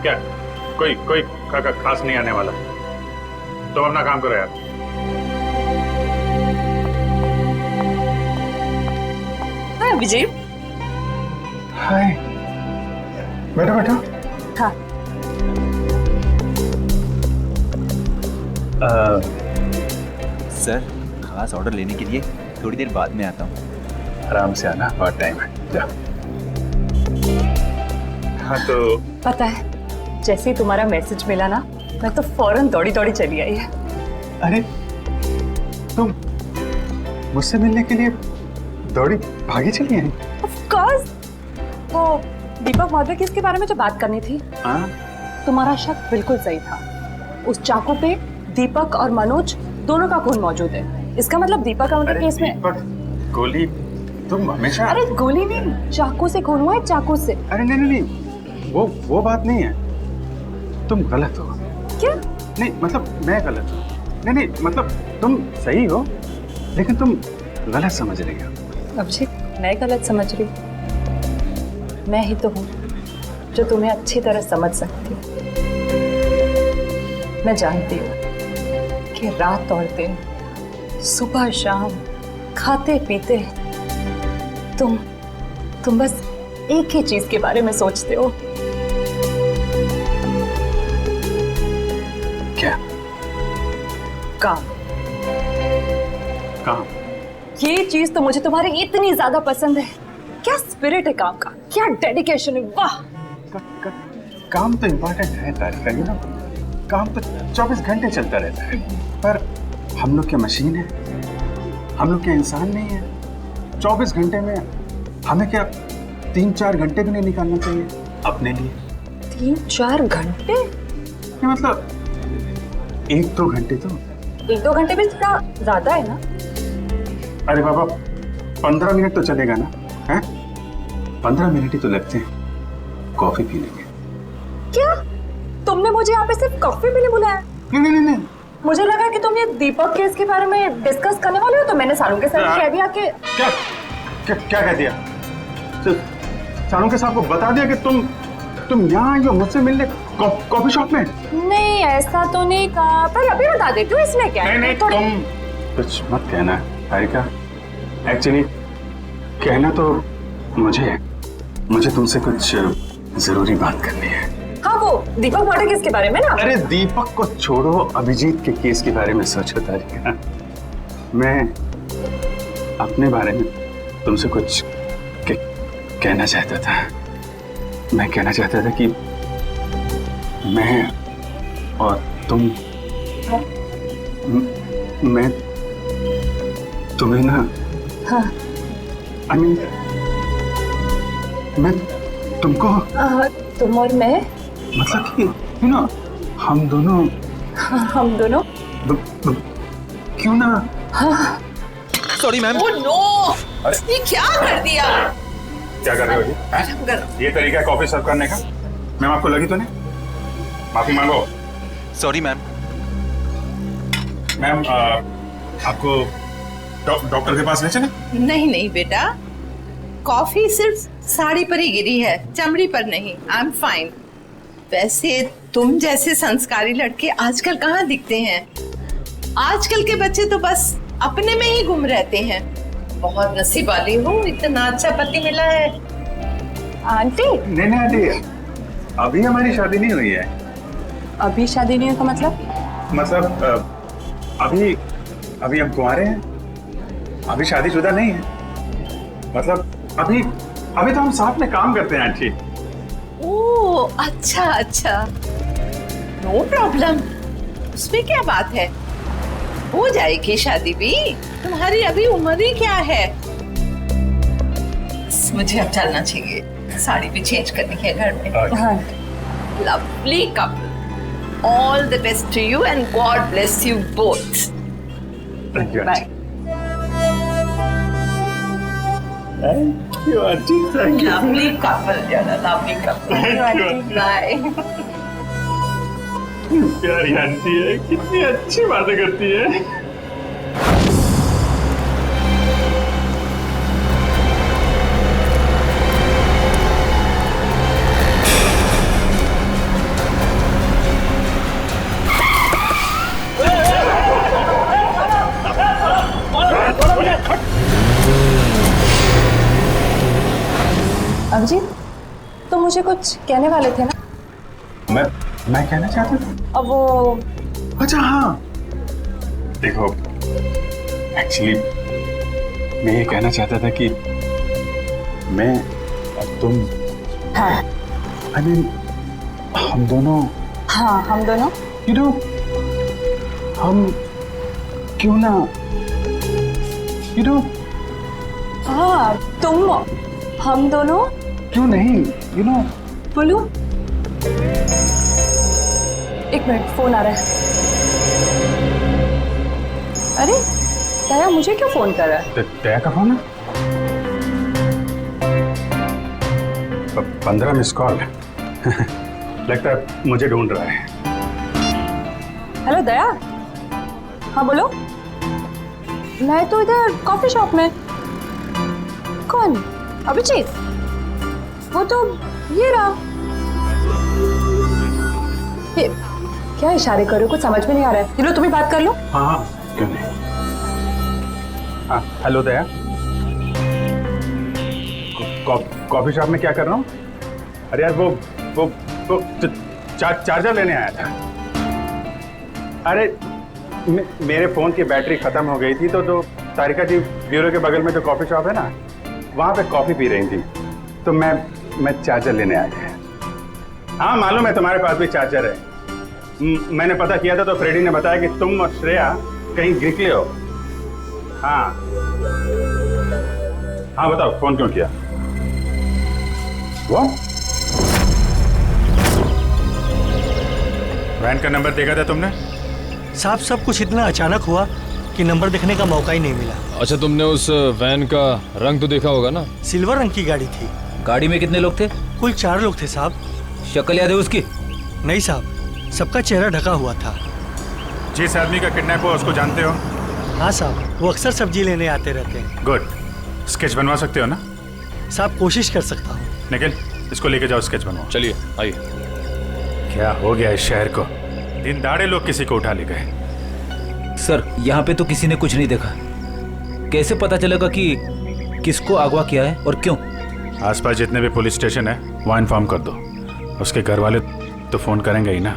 क्या कोई कोई खास नहीं आने वाला, तो अपना काम करो यार। हाय विजय। हाय, बैठो बैठो। हाँ। सर, खास ऑर्डर लेने के लिए थोड़ी देर बाद में आता हूँ। आराम से आना, बहुत टाइम है। जा। हाँ तो पता है, जैसे ही तुम्हारा मैसेज मिला ना, मैं तो फौरन दौड़ी दौड़ी चली आई है। अरे तुम मुझसे मिलने के लिए दौड़ी भागी चली आई? Of course. वो दीपक महोदय की इसके बारे में जो बात करनी थी, हाँ? तुम्हारा शक बिल्कुल सही था। उस चाकू पे दीपक और मनोज दोनों का खून मौजूद है। इसका मतलब दीपक और केस में दीपक, गोली तुम हमेशा। अरे गोली नहीं, चाकू से खून हुआ है, चाकू से। अरे नहीं नहीं नहीं, वो बात नहीं है, तुम गलत हो। क्या? नहीं मतलब मैं गलत हूँ। नहीं नहीं मतलब तुम सही हो, लेकिन तुम गलत समझ रही हो। अभिषेक, मैं गलत समझ रही हूँ? मैं ही तो हूँ जो तुम्हें अच्छी तरह समझ सकती हूँ। मैं जानती हूँ कि रात और दिन, सुबह शाम, खाते पीते तुम बस एक ही चीज के बारे में सोचते हो। क्या? काम। काम? ये चीज तो मुझे तुम्हारी इतनी ज्यादा पसंद है। क्या स्पिरिट है काम का, क्या डेडिकेशन है, वाह। काम तो इम्पोर्टेंट है तारिका, यू नो। काम तो 24 घंटे चलता रहता है, पर हम लोग क्या मशीन है? हम लोग क्या इंसान नहीं है? 24 घंटे में हमें क्या 3-4 घंटे भी नहीं निकालना चाहिए अपने लिए? 3-4 घंटे? ये मतलब 1-2 घंटे तो। 1-2 घंटे भी थोड़ा ज्यादा है ना? अरे बाबा, 15 मिनट तो चलेगा ना? हैं? 15 मिनट ही तो लगते हैं कॉफी पीने के। क्या? तुमने मुझे यहाँ पे सिर्फ कॉफी पीने बुलाया? नहीं नहीं नहीं, मुझे लगा कि तुम ये दीपक केस के बारे में डिस्कस करने वाले हो, तो मैंने सारू के साथ कह दिया कि क्या क्या क्या कह दिया? सारू के साहब को बता दिया कि तुम यहाँ आई हो मुझसे मिलने कॉफी शॉप में? नहीं, ऐसा तो नहीं कहा, पर अभी बता देती हूँ, इसमें क्या है? नहीं तुम कुछ मत कहना तारिका। एक्चुअली कहना तो मुझे तुमसे कुछ जरूरी बात करनी है। हाँ, वो दीपक मर्डर केस के बारे में ना? अरे दीपक को छोड़ो, अभिजीत के केस के बारे में सोचो तारिका। मैं अपने बारे में तुमसे कुछ कहना चाहता था। मैं कहना चाहता था कि मैं और तुम, मैं तुम्हें ना, हाँ। I mean, मैं तुमको, तुम और मैं, मतलब कि यू नो, हम दोनों क्यों ना। Sorry ma'am. ओह नो, ये क्या कर दिया? क्या कर रहे हो जी? ये तरीका है कॉफी सर्व करने का? मैम आपको लगी तो नहीं? माफी मांगो। Sorry ma'am. मैम आपको डॉक्टर के पास ले चले? नहीं नहीं बेटा, कॉफी सिर्फ साड़ी पर ही गिरी है, चमड़ी पर नहीं। I am fine. वैसे तुम जैसे संस्कारी लड़के आजकल कहाँ दिखते हैं? आजकल के बच्चे तो बस अपने में ही गुम रहते हैं। बहुत नसीब वाली हूँ, इतना अच्छा पति मिला है। आंटी। नहीं आंटी, अभी हमारी शादी नहीं हुई है। अभी शादी नहीं हुई का मतलब अभी हम कुंवारे हैं, अभी शादीशुदा नहीं है। मतलब अभी तो हम साथ में काम करते हैं आंटी। ओह अच्छा, नो प्रॉब्लम, उसमें क्या बात है, हो जाएगी शादी भी। तुम्हारी अभी उम्र ही क्या है? मुझे अब चलना चाहिए, साड़ी भी चेंज करनी है घर में। हाँ। Lovely couple, all the best to you and God bless you both. Thank you bye. Aunty, thank you. Lovely couple, lovely couple. Bye. प्यारी आंटी है, कितनी अच्छी बातें करती है। तो मुझे कुछ कहने वाले थे ना? मैं कहना चाहता था। अब वो अच्छा हाँ, देखो एक्चुअली मैं ये कहना चाहता था कि मैं और तुम, हाँ आई मीन हम दोनों, हाँ हम दोनों, यू नो, हम क्यों ना, यू नो, हाँ तुम, हम दोनों, क्यों नहीं, यू नो। बोलो। एक मिनट, फोन आ रहा है। अरे दया मुझे क्यों फोन कर रहा है? दया का फोन है? 15 मिस कॉल। लगता है मुझे ढूंढ रहा है। हेलो दया। हाँ बोलो। मैं तो इधर कॉफी शॉप में। कौन? अभिजीत? वो तो ये रहा। ये क्या इशारे करो, कुछ समझ में नहीं आ रहा है। चलो तुम ही बात कर लो। हाँ हाँ क्यों नहीं। हाँ हेलो दया, कॉफी शॉप में क्या कर रहा हूँ? अरे यार वो चार्जर लेने आया था। अरे मेरे फोन की बैटरी खत्म हो गई थी, तो जो तारिका जी ब्यूरो के बगल में जो कॉफी शॉप है ना, वहाँ पे कॉफी पी रही थी, तो मैं चार्जर लेने आया। हाँ मालूम है तुम्हारे पास भी चार्जर है। मैंने पता किया था तो फ्रेडी ने बताया कि तुम और श्रेया कहीं निकले हो। हाँ हाँ बताओ फोन क्यों किया? वो वैन का नंबर देखा था तुमने? साहब सब कुछ इतना अचानक हुआ कि नंबर देखने का मौका ही नहीं मिला। अच्छा तुमने उस वैन का रंग तो देखा होगा ना? सिल्वर रंग की गाड़ी थी। गाड़ी में कितने लोग थे? कुल 4 लोग थे साहब। शक्ल याद है उसकी? नहीं साहब, सबका चेहरा ढका हुआ था। जिस आदमी का किडनैप हुआ उसको जानते हो? हाँ साहब, वो अक्सर सब्जी लेने आते रहते हैं। गुड। स्केच बनवा सकते हो ना? साहब कोशिश कर सकता हूँ। निखिल इसको लेके जाओ, स्केच बनवाओ। चलिए आइए। क्या हो गया इस शहर को? दिन दाड़े लोग किसी को उठा ले गए। सर यहाँ पे तो किसी ने कुछ नहीं देखा। कैसे पता चलेगा कि किसको अगवा किया है और क्यों? आसपास जितने भी पुलिस स्टेशन है वहाँ इन्फॉर्म कर दो। उसके घर वाले तो फोन करेंगे ही ना।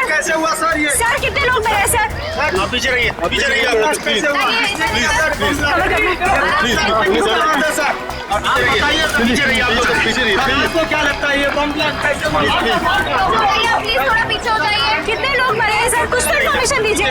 कैसे हुआ सर ये? सर कितने लोग मरे हैं सर? आप पीछे रहिए, पीछे रहिए। कैसे हुआ? पीछे रहिए, आप लोग पीछे रहिए। आपको क्या लगता है ये बम ब्लास्ट कैसे हुआ? प्लीज थोड़ा पीछे हो जाइए। कितने लोग मरे हैं सर? कुछ तो इन्फॉर्मेशन दीजिए।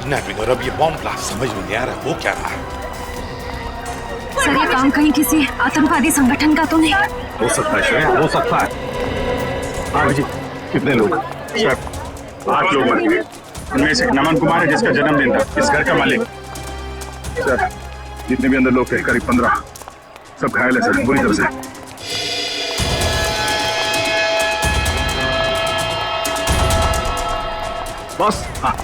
किडनैपिंग और अब ये बॉम्ब ब्लास्ट समझ में नहीं आ रहा हो क्या रहा है। सर ये काम कहीं किसी आतंकवादी संगठन का तो नहीं? हो सकता है श्रेया, हो सकता है। हाँ जी, कितने लोग? सर 8 लोग मर गए। उनमें से नमन कुमार है जिसका जन्मदिन था, इस घर का मालिक। सर जितने भी अंदर लोग थे करीब 15, सब घायल है सर, बुरी तरह से। बस हाँ,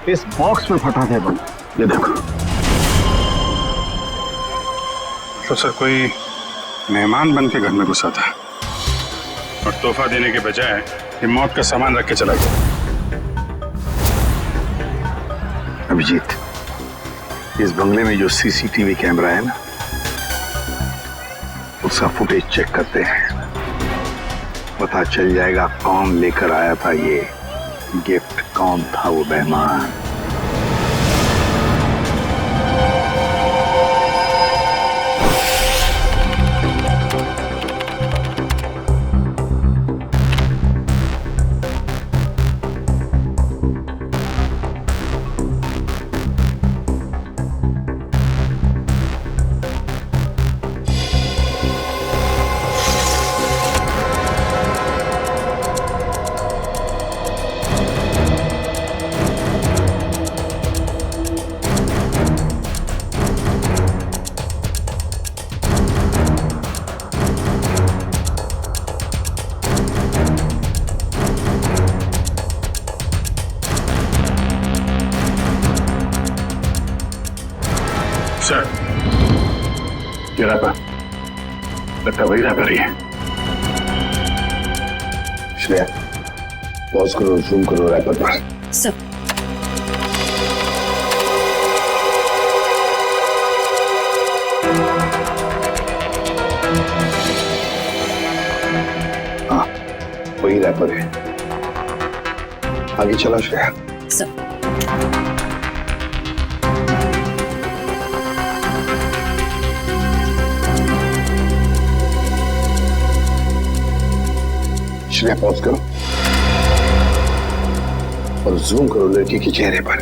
इस बॉक्स में फटा था बम, ये देखो। तो सर कोई मेहमान बन के घर में घुसा था और तोहफा देने के बजाय ये मौत का सामान रख के चला गया। अभिजीत, इस बंगले में जो सीसीटीवी कैमरा है ना, उसका फुटेज चेक करते हैं, पता चल जाएगा कौन लेकर आया था ये गिफ्ट, कौन था वो मेहमान। सर ये रैपर लगता वही रैपर ही है। श्रेया पॉज करो, जूम करो रैपर पर। सब हाँ वही रैपर है। आगे चला श्रेया। सब श्रेया पॉज करो और जूम करो लड़की के चेहरे पर।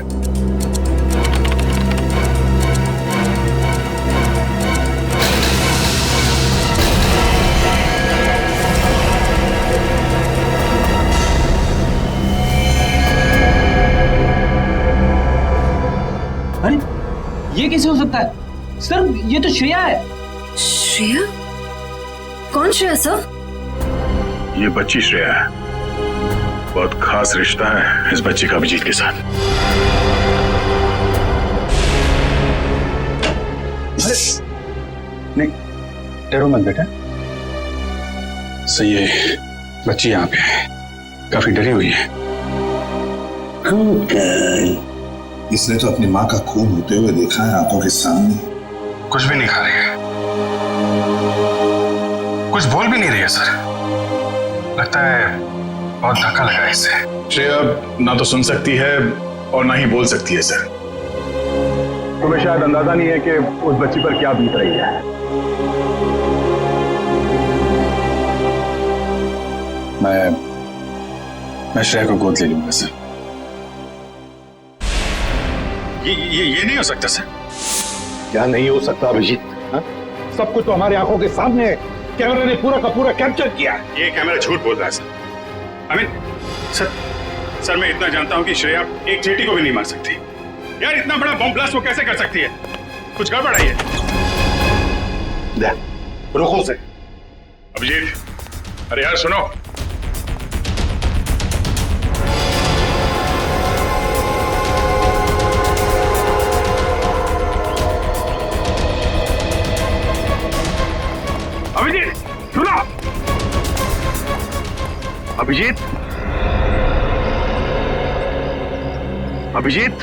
अरे ये कैसे हो सकता है सर? ये तो श्रेया है। श्रेया? कौन श्रेया सर? ये बच्ची श्रेया है। बहुत खास रिश्ता है इस बच्ची का अभिजीत के साथ। नहीं डरो मत बेटा। सही है, बच्ची यहाँ पे है, काफी डरी हुई है। इसने तो अपनी माँ का खून होते हुए देखा है आंखों के सामने। कुछ भी नहीं खा रही है, कुछ बोल भी नहीं रही है सर। लगता है बहुत धक्का लगा है इसे। श्रेया ना तो सुन सकती है और ना ही बोल सकती है सर। तुम्हें शायद अंदाजा नहीं है कि उस बच्ची पर क्या बीत रही है। मैं श्रेया को गोद ले लूंगा सर। ये नहीं हो सकता सर। क्या नहीं हो सकता अभिजीत? सब कुछ तो हमारे आंखों के सामने है। कैमरे ने पूरा का पूरा कैप्चर किया। ये कैमरा झूठ बोल रहा है सर। सर मैं इतना जानता हूं कि श्रेया एक चींटी को भी नहीं मार सकती। यार इतना बड़ा बम ब्लास्ट वो कैसे कर सकती है? कुछ गड़बड़ है ये। रुको से अभिजीत, अरे यार सुनो। अभिजीत सुनो। अभिजीत, अभिजीत,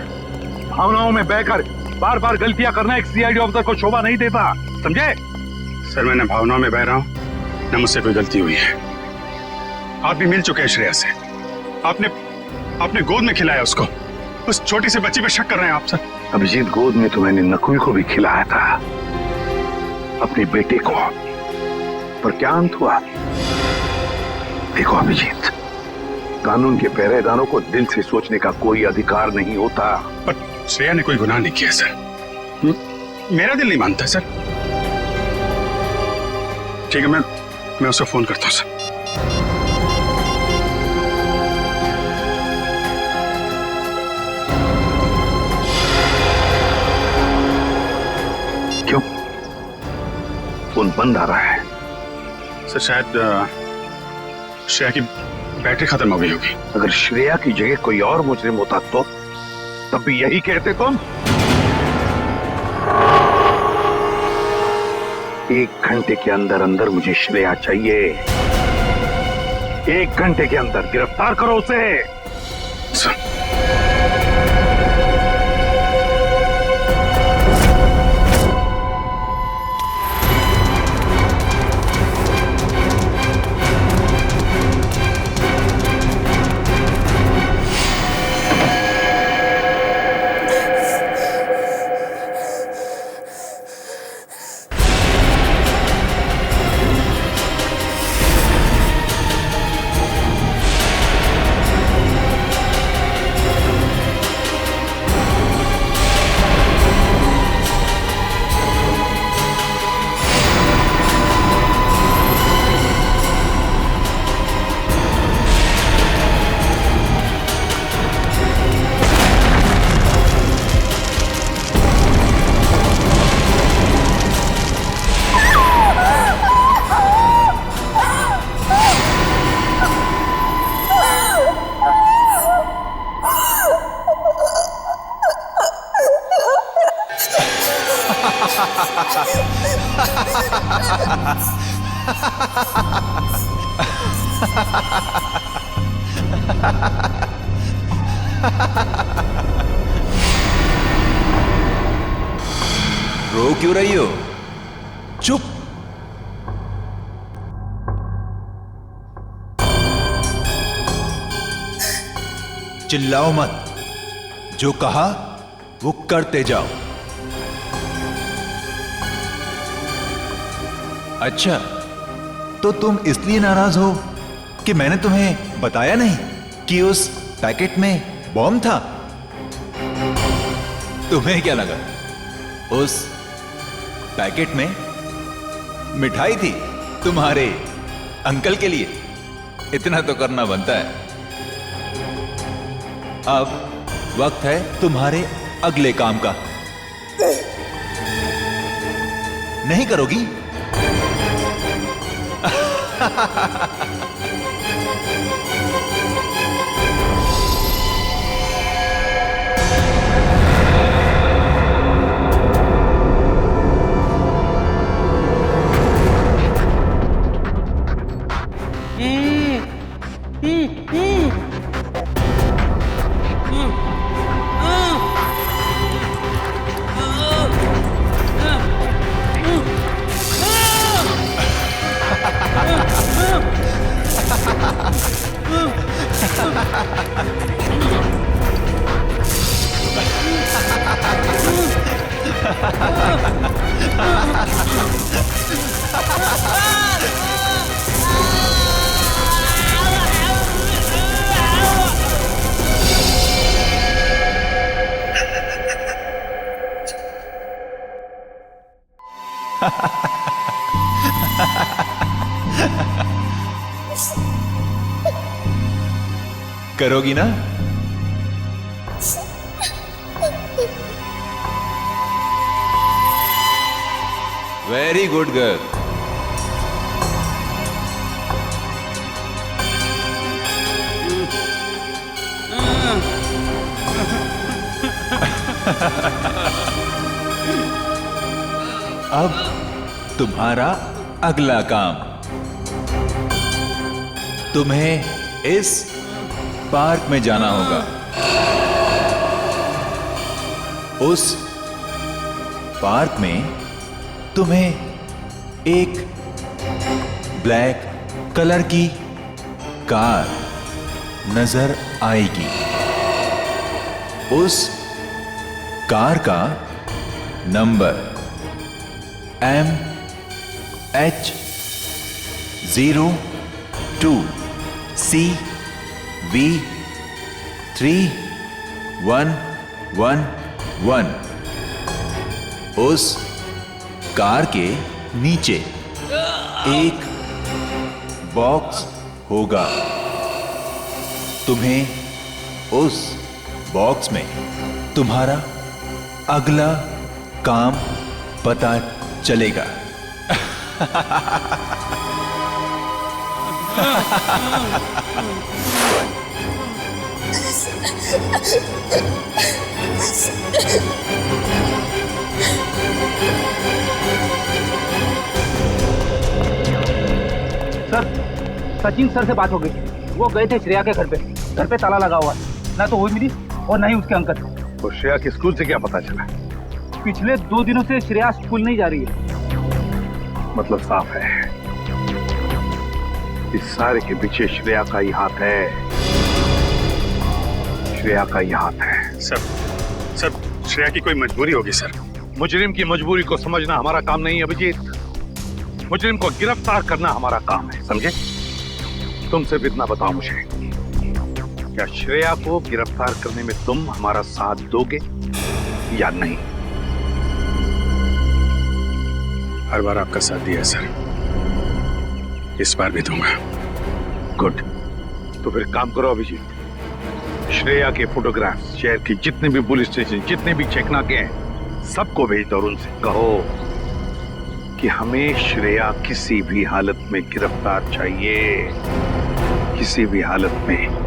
भावनाओं में बहकर बार बार गलतियां करना एक सीआईडी ऑफिसर को शोभा नहीं देता, समझे? सर मैं न भावनाओं में बह रहा हूं न मुझसे कोई गलती हुई है। आप भी मिल चुके हैं श्रेया से। आपने गोद में खिलाया उसको। उस छोटी सी बच्ची पे शक कर रहे हैं आप सर। अभिजीत, गोद में तो मैंने नकुल को भी खिलाया था, अपने बेटे को, पर क्या अंत हुआ? देखो अभिजीत, कानून के पहरेदारों को दिल से सोचने का कोई अधिकार नहीं होता। पर श्रेया ने कोई गुनाह नहीं किया सर। मेरा दिल नहीं मानता सर। ठीक है, मैं उसे फोन करता हूँ सर। क्यों फोन बंद आ रहा है? सर शायद श्रेया की बैटरी खत्म हो गई होगी। अगर श्रेया की जगह कोई और मुजरिम होता तो तब भी यही कहते तुम? 1 घंटे के अंदर अंदर मुझे श्रेया चाहिए। 1 घंटे के अंदर गिरफ्तार करो उसे। सर रो क्यों रही हो? चुप। चिल्लाओ मत। जो कहा वो करते जाओ। अच्छा, तो तुम इसलिए नाराज हो कि मैंने तुम्हें बताया नहीं कि उस पैकेट में बॉम्ब था? तुम्हें क्या लगा उस पैकेट में मिठाई थी तुम्हारे अंकल के लिए? इतना तो करना बनता है। अब वक्त है तुम्हारे अगले काम का। नहीं करोगी? करोगी ना? Very good girl. अब तुम्हारा अगला काम, तुम्हें इस पार्क में जाना होगा। उस पार्क में तुम्हें एक ब्लैक कलर की कार नजर आएगी। उस कार का नंबर MH02C V3111 उस कार के नीचे एक बॉक्स होगा। तुम्हें उस बॉक्स में तुम्हारा अगला काम पता चलेगा। सर, सचिन सर से बात हो गई। वो गए थे श्रेया के घर पे ताला लगा हुआ है। ना तो वो मिली और ना ही उसके अंकल। तो श्रेया के स्कूल से क्या पता चला? पिछले 2 दिनों से श्रेया स्कूल नहीं जा रही है। मतलब साफ है, इस सारे के पीछे श्रेया का ही हाथ है। श्रेया का ही हाथ है। सर श्रेया की कोई मजबूरी होगी सर। मुजरिम की मजबूरी को समझना हमारा काम नहीं है अभिजीत। मुजरिम को गिरफ्तार करना हमारा काम है, समझे? तुम सिर्फ इतना बताओ मुझे, क्या श्रेया को गिरफ्तार करने में तुम हमारा साथ दोगे या नहीं? हर बार आपका साथ दिया सर, इस बार भी दूंगा। गुड। तो फिर काम करो अभिजीत, श्रेया के फोटोग्राफ शहर के जितने भी पुलिस स्टेशन, जितने भी चेकनाके हैं, सबको भेज दो और उनसे कहो कि हमें श्रेया किसी भी हालत में गिरफ्तार चाहिए, किसी भी हालत में।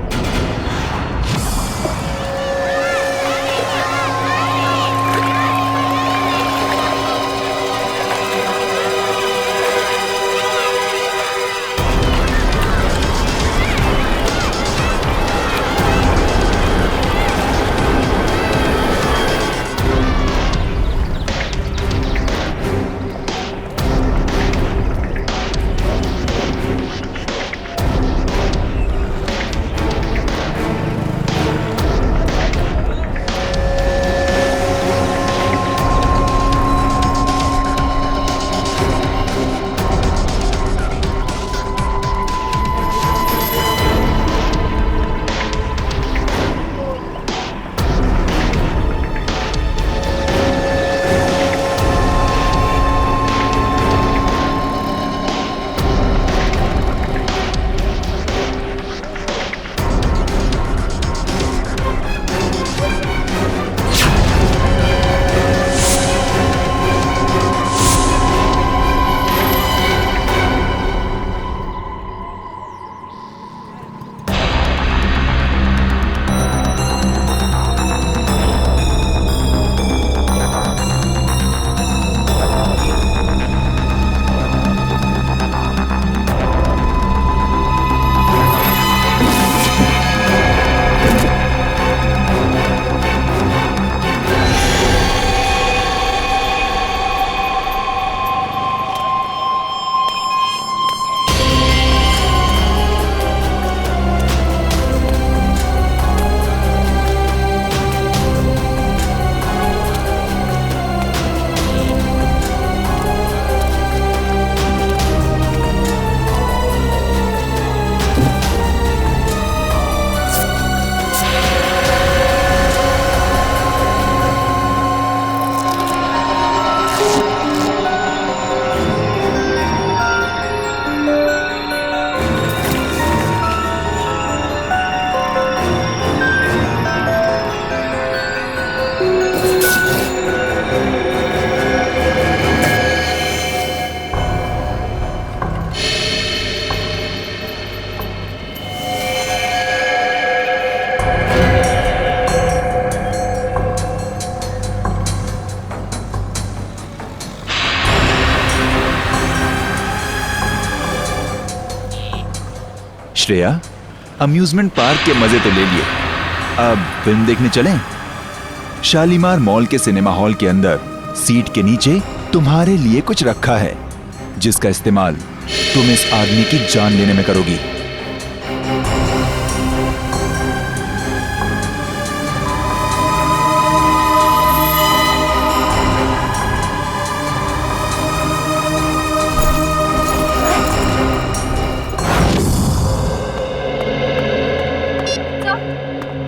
श्रेया, अम्यूजमेंट पार्क के मजे तो ले लिए, अब फिल्म देखने चलें? शालीमार मॉल के सिनेमा हॉल के अंदर सीट के नीचे तुम्हारे लिए कुछ रखा है, जिसका इस्तेमाल तुम इस आदमी की जान लेने में करोगी।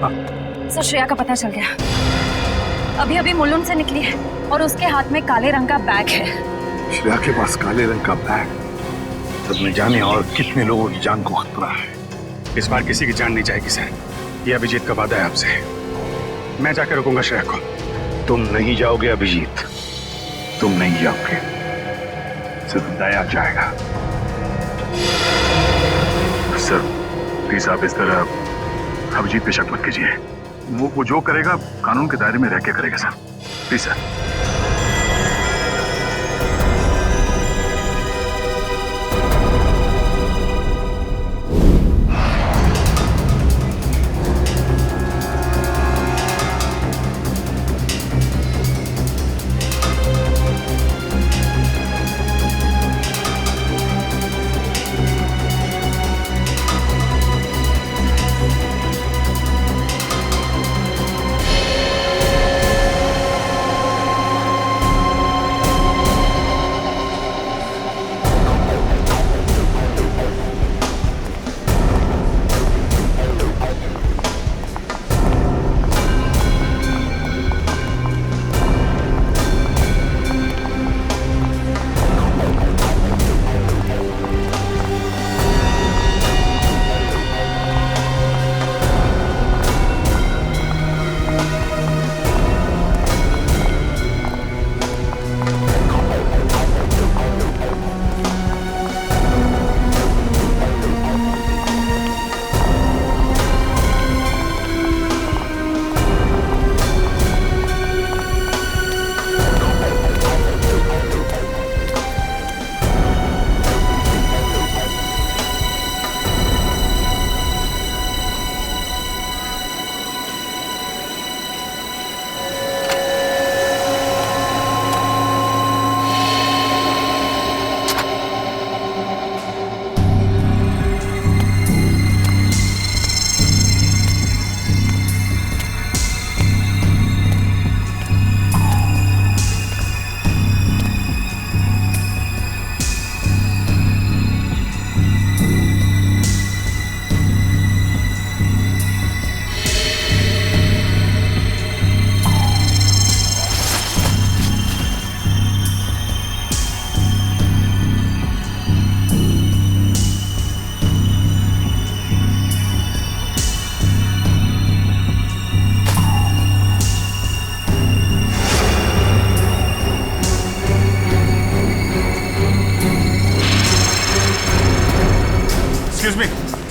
सर श्रेया का पता चल गया। अभी अभी मुलुंड से निकली है और उसके हाथ में काले रंग का बैग है। श्रेया के पास काले रंग का बैग, तब न जाने और कितने लोगों की जान को खतरा है। इस बार किसी की जान नहीं जाएगी सर, ये अभिजीत का वादा है आपसे। मैं जाकर रुकूंगा श्रेया को। तुम नहीं जाओगे अभिजीत, तुम नहीं जाओगे, सिर्फ दया जाएगा। सर प्लीज आप इस तरह अभिजीत पे शक मत कीजिए। वो जो करेगा कानून के दायरे में रह के करेगा sir. Please sir.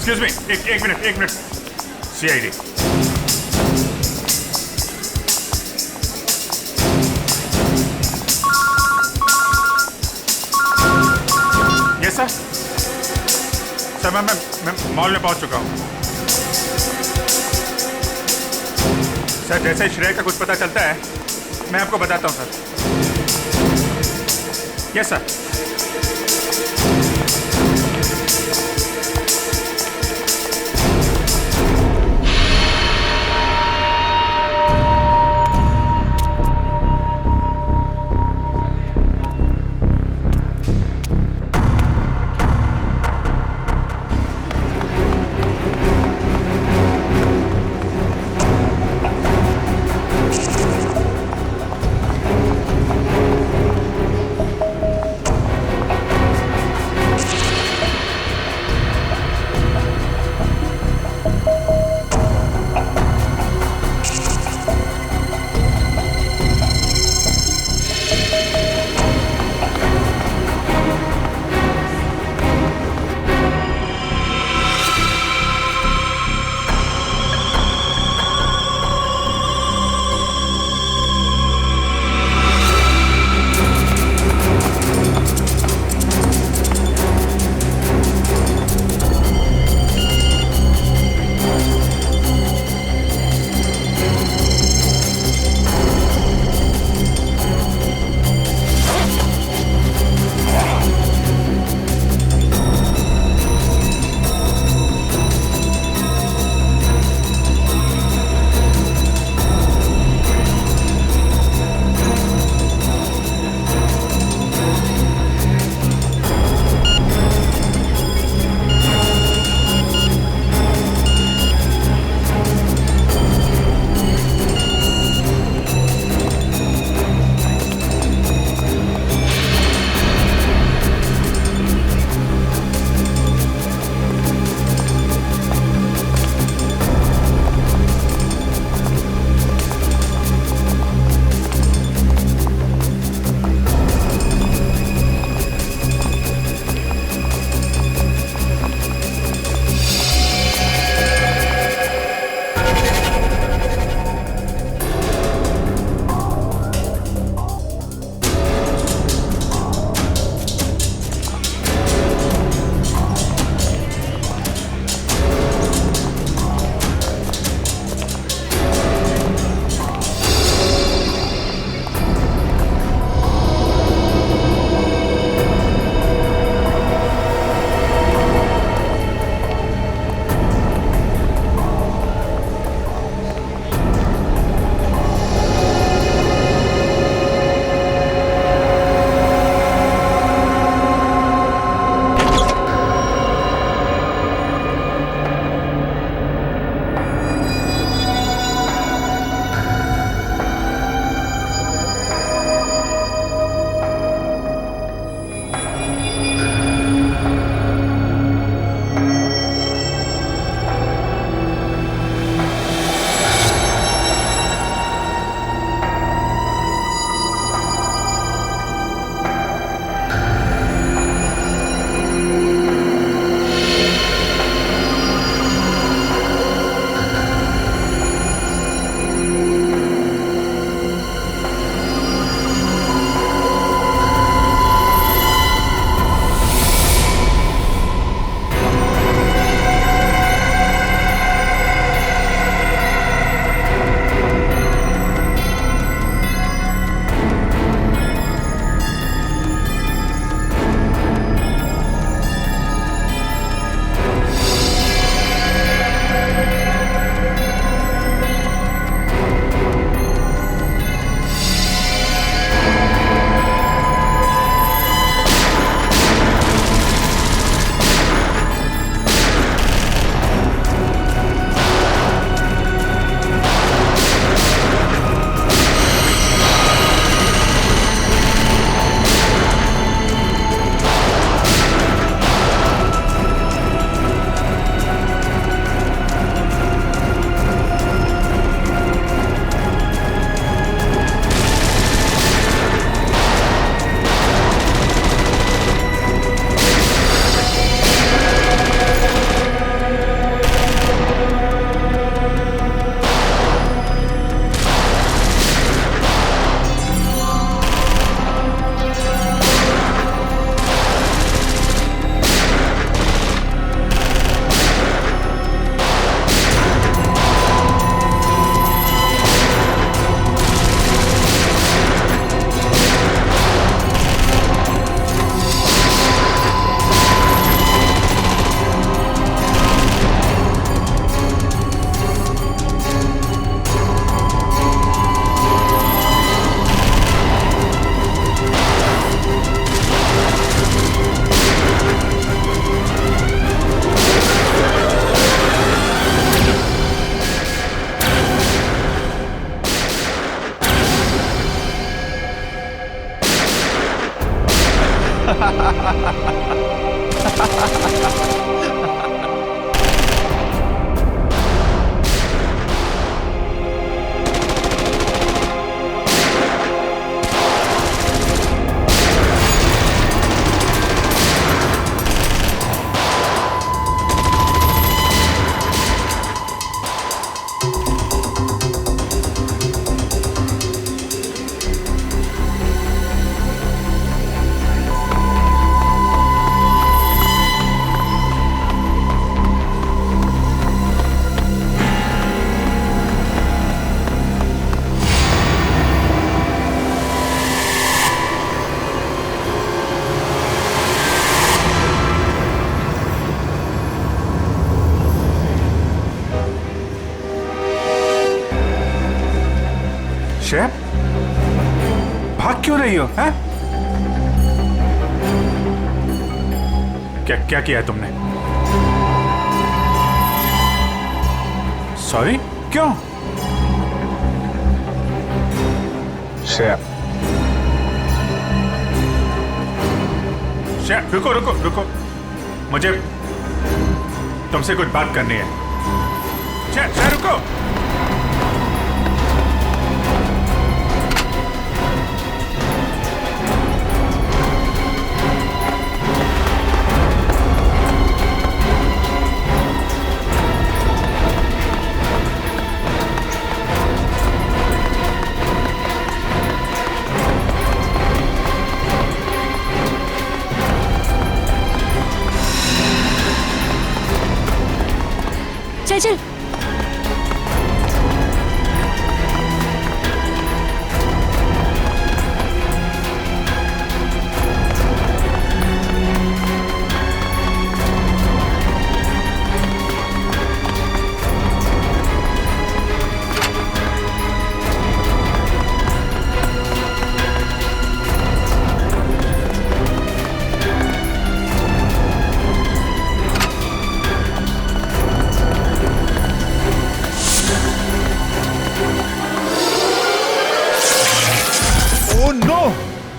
Excuse me, एक minute. CID. Yes sir. Sir मैं मॉल में पहुंच चुका हूं। सर जैसे ही श्रेया का कुछ पता चलता है मैं आपको बताता हूं सर। Yes sir. श्रेया, भाग क्यों रही हो? हैं? क्या क्या किया है तुमने? सॉरी, क्यों? श्रेया, श्रेया, रुको रुको रुको, मुझे तुमसे कुछ बात करनी है। श्रेया, श्रेया रुको। चल चल।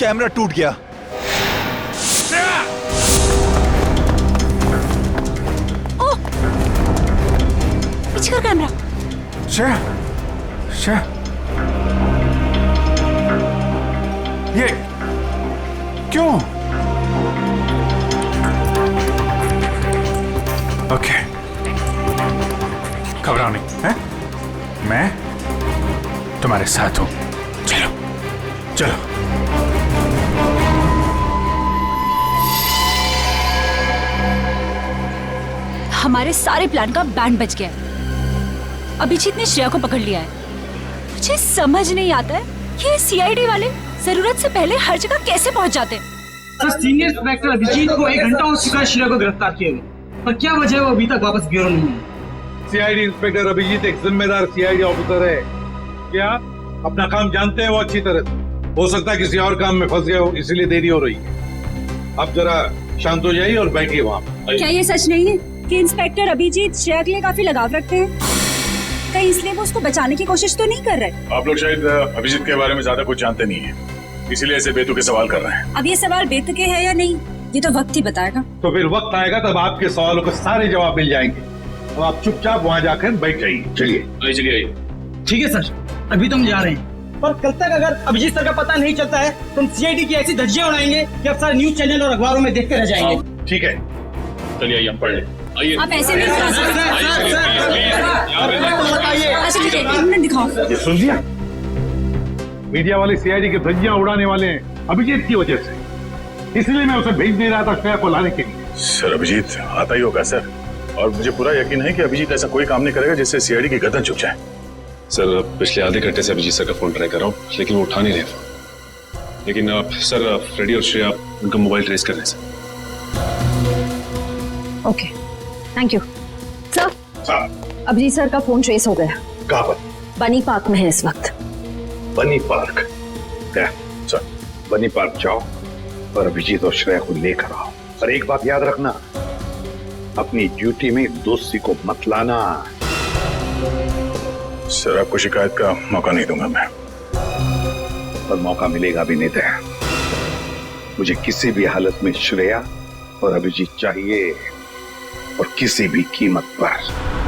कैमरा टूट गया। ओह! पीछे कर कैमरा। श्रेया, श्रेया, ये क्यों? ओके, घबराओ नहीं, हैं? मैं तुम्हारे साथ हूं। चलो चलो। हमारे सारे प्लान का बैंड बज गया है। अभिजीत ने श्रेया को पकड़ लिया है। मुझे समझ नहीं आता है ये सीआईडी वाले जरूरत से पहले हर जगह कैसे पहुंच जाते हैं। सर, सीनियर इंस्पेक्टर अभिजीत को 1 घंटा हो चुका है श्रेया को गिरफ्तार किए हुए, पर क्या वजह है वो अभी तक वापस ब्यूरो नहीं है। सीआईडी इंस्पेक्टर अभिजीत एक जिम्मेदार सीआईडी ऑफिसर है। क्या अपना काम जानते हैं वो अच्छी तरह से? हो सकता है किसी और काम में फंस गए हो, इसीलिए देरी हो रही है। अब जरा शांत हो जाइए और बैठिए वहाँ। क्या ये सच नहीं है कि इंस्पेक्टर अभिजीत श्रेया के लिए काफी लगाव रखते हैं? कहीं इसलिए वो उसको बचाने की कोशिश तो नहीं कर रहे? आप लोग शायद अभिजीत के बारे में ज्यादा कुछ जानते नहीं है, इसीलिए ऐसे बेतुके सवाल कर रहे हैं। अब ये सवाल बेतुके है या नहीं ये तो वक्त ही बताएगा। तो फिर वक्त आएगा तब आपके सवालों के सारे जवाब मिल जाएंगे। अब आप चुपचाप वहाँ जाकर बैठ जाइए। चलिए चलिए। ठीक है सर, अभी तुम जा रहे हैं, पर कल तक अगर अभिजीत सर का पता नहीं चलता है तो हम सीआईडी की ऐसी धज्जियां उड़ाएंगे कि अब सारे न्यूज चैनल और अखबारों में देखते रह जाएंगे। ठीक है, चलिए आइए हम पढ़ लें। आइए। आप ऐसे नहीं दिखा सकते। दिखाओ। ये सुन लिया, मीडिया वाले सीआईडी की धज्जियां उड़ाने वाले हैं अभिजीत की वजह से, इसलिए मैं उसे भेज नहीं रहा था श्रेया को लाने के लिए। सर, अभिजीत आता ही होगा सर, और मुझे पूरा यकीन है कि अभिजीत ऐसा कोई काम नहीं करेगा जिससे सीआईडी की गर्दन झुक जाए। सर, पिछले आधे घंटे से अभिजीत सर का फोन ट्राई कर रहा हूँ, लेकिन वो उठा नहीं रहे फोन। लेकिन आप सर, फ्रेडी और श्रेया उनका मोबाइल ट्रेस कर रहे हैं sir. Okay, thank you sir. Abhijeet sir का फोन ट्रेस हो गया। कहाँ पर? बनी पार्क में है इस वक्त। बनी पार्क? सर, बनी पार्क जाओ और अभिजीत और श्रेया को लेकर आओ। और एक बात याद रखना, अपनी ड्यूटी में दोस्ती को मत लाना। सर, आपको शिकायत का मौका नहीं दूंगा मैं। पर मौका मिलेगा भी नहीं। मुझे किसी भी हालत में श्रेया और अभिजीत चाहिए, और किसी भी कीमत पर।